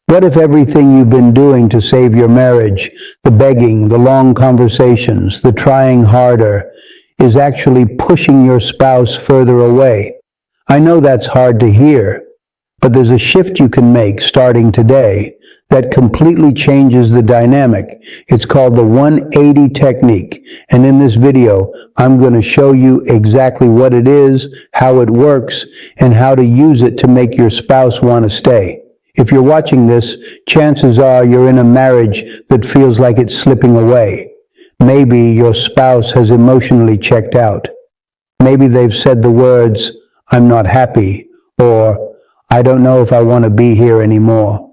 What if everything you've been doing to save your marriage, the begging, the long conversations, the trying harder, is actually pushing your spouse further away? I know that's hard to hear, but there's a shift you can make starting today that completely changes the dynamic. It's called the 180 technique. And in this video, I'm going to show you exactly what it is, how it works, and how to use it to make your spouse want to stay. If you're watching this, chances are you're in a marriage that feels like it's slipping away. Maybe your spouse has emotionally checked out. Maybe they've said the words, "I'm not happy," or "I don't know if I want to be here anymore."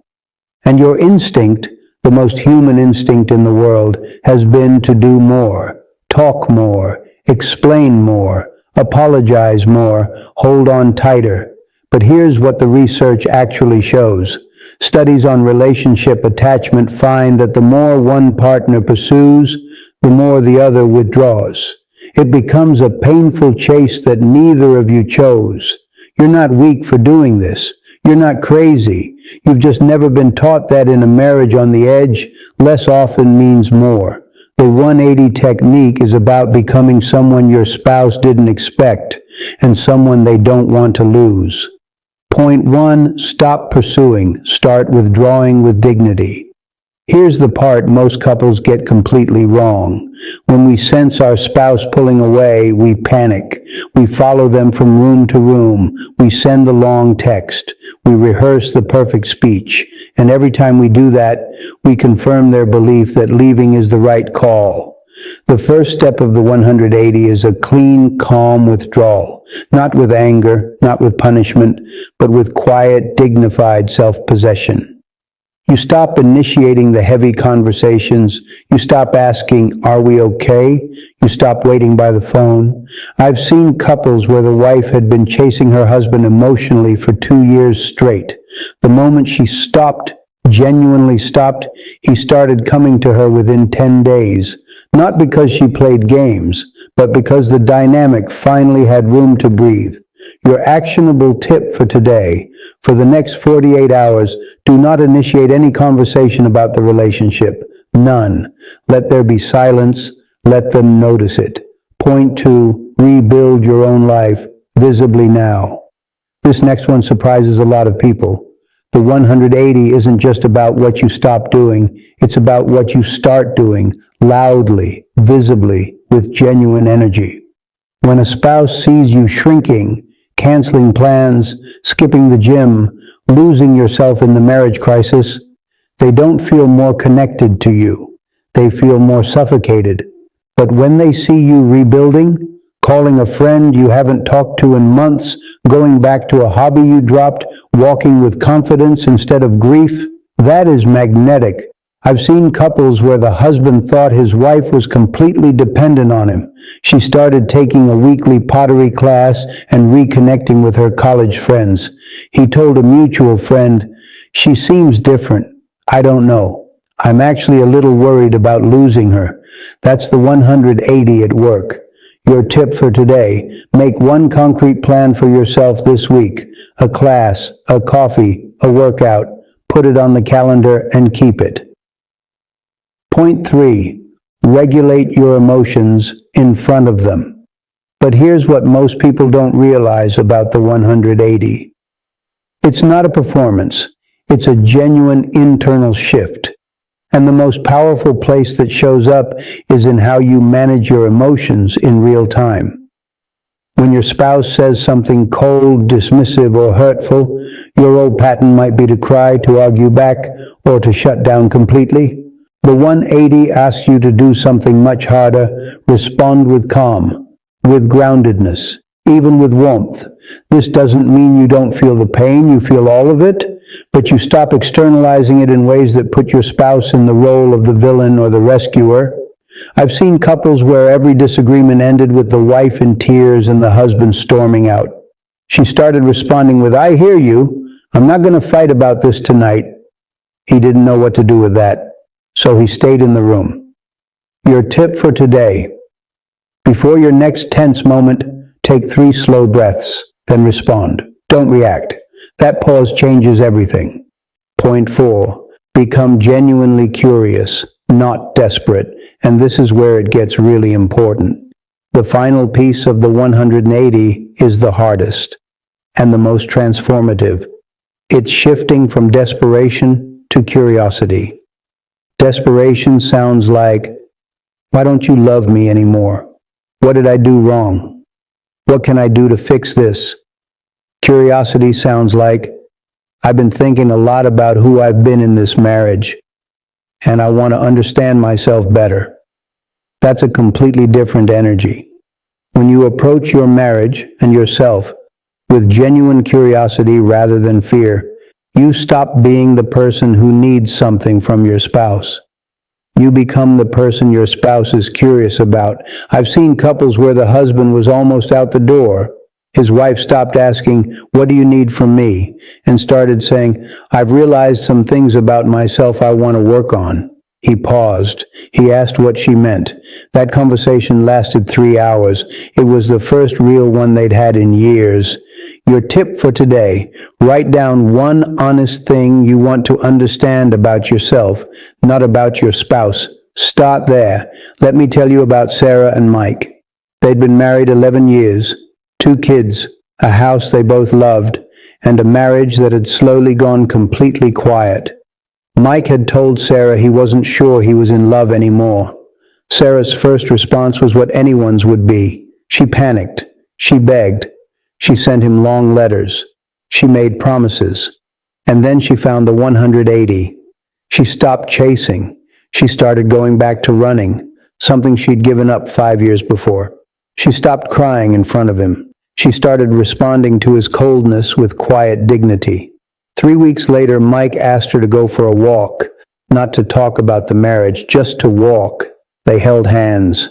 And your instinct, the most human instinct in the world, has been to do more, talk more, explain more, apologize more, hold on tighter. But here's what the research actually shows. Studies on relationship attachment find that the more one partner pursues, the more the other withdraws. It becomes a painful chase that neither of you chose. You're not weak for doing this. You're not crazy. You've just never been taught that in a marriage on the edge, less often means more. The 180 technique is about becoming someone your spouse didn't expect and someone they don't want to lose. Point 1, stop pursuing. Start withdrawing with dignity. Here's the part most couples get completely wrong. When we sense our spouse pulling away, we panic. We follow them from room to room. We send the long text. We rehearse the perfect speech. And every time we do that, we confirm their belief that leaving is the right call. The first step of the 180 is a clean, calm withdrawal, not with anger, not with punishment, but with quiet, dignified self-possession. You stop initiating the heavy conversations. You stop asking, "Are we okay?" You stop waiting by the phone. I've seen couples where the wife had been chasing her husband emotionally for 2 years straight. The moment she stopped, genuinely stopped, he started coming to her within 10 days. Not because she played games, but because the dynamic finally had room to breathe. Your actionable tip for today: for the next 48 hours, do not initiate any conversation about the relationship. None. Let there be silence. Let them notice it. Point 2, rebuild your own life visibly now. This next one surprises a lot of people. The 180 isn't just about what you stop doing. It's about what you start doing, loudly, visibly, with genuine energy. When a spouse sees you shrinking, canceling plans, skipping the gym, losing yourself in the marriage crisis, they don't feel more connected to you. They feel more suffocated. But when they see you rebuilding, calling a friend you haven't talked to in months, going back to a hobby you dropped, walking with confidence instead of grief, that is magnetic. I've seen couples where the husband thought his wife was completely dependent on him. She started taking a weekly pottery class and reconnecting with her college friends. He told a mutual friend, "She seems different. I don't know. I'm actually a little worried about losing her." That's the 180 at work. Your tip for today: make one concrete plan for yourself this week. A class, a coffee, a workout. Put it on the calendar and keep it. Point 3, regulate your emotions in front of them. But here's what most people don't realize about the 180. It's not a performance. It's a genuine internal shift. And the most powerful place that shows up is in how you manage your emotions in real time. When your spouse says something cold, dismissive, or hurtful, your old pattern might be to cry, to argue back, or to shut down completely. The 180 asks you to do something much harder: respond with calm, with groundedness, even with warmth. This doesn't mean you don't feel the pain, you feel all of it, but you stop externalizing it in ways that put your spouse in the role of the villain or the rescuer. I've seen couples where every disagreement ended with the wife in tears and the husband storming out. She started responding with, "I hear you. I'm not going to fight about this tonight." He didn't know what to do with that, so he stayed in the room. Your tip for today: before your next tense moment, take 3 slow breaths, then respond. Don't react. That pause changes everything. Point 4. Become genuinely curious, not desperate, and this is where it gets really important. The final piece of the 180 is the hardest and the most transformative. It's shifting from desperation to curiosity. Desperation sounds like, why don't you love me anymore? What did I do wrong? What can I do to fix this? Curiosity sounds like, I've been thinking a lot about who I've been in this marriage, and I want to understand myself better. That's a completely different energy. When you approach your marriage and yourself with genuine curiosity rather than fear, you stop being the person who needs something from your spouse. You become the person your spouse is curious about. I've seen couples where the husband was almost out the door. His wife stopped asking, "What do you need from me?" and started saying, "I've realized some things about myself I want to work on." He paused. He asked what she meant. That conversation lasted 3 hours. It was the first real one they'd had in years. Your tip for today: write down one honest thing you want to understand about yourself, not about your spouse. Start there. Let me tell you about Sarah and Mike. They'd been married 11 years, 2 kids, a house they both loved, and a marriage that had slowly gone completely quiet. Mike had told Sarah he wasn't sure he was in love anymore. Sarah's first response was what anyone's would be. She panicked. She begged. She sent him long letters. She made promises. And then she found the 180. She stopped chasing. She started going back to running, something she'd given up 5 years before. She stopped crying in front of him. She started responding to his coldness with quiet dignity. 3 weeks later, Mike asked her to go for a walk, not to talk about the marriage, just to walk. They held hands.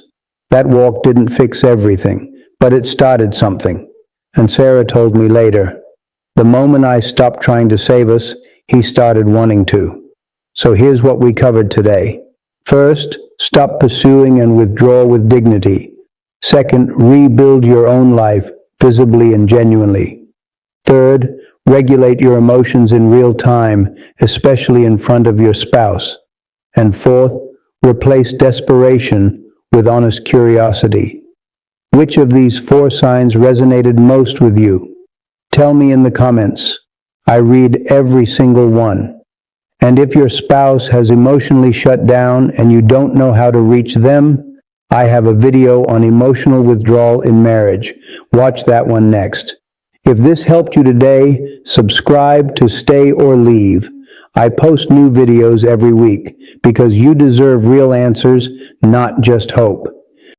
That walk didn't fix everything, but it started something. And Sarah told me later, the moment I stopped trying to save us, he started wanting to. So here's what we covered today. First, stop pursuing and withdraw with dignity. Second, rebuild your own life visibly and genuinely. Third, regulate your emotions in real time, especially in front of your spouse. And fourth, replace desperation with honest curiosity. Which of these 4 signs resonated most with you? Tell me in the comments. I read every single one. And if your spouse has emotionally shut down and you don't know how to reach them, I have a video on emotional withdrawal in marriage. Watch that one next. If this helped you today, subscribe to Stay or Leave. I post new videos every week because you deserve real answers, not just hope.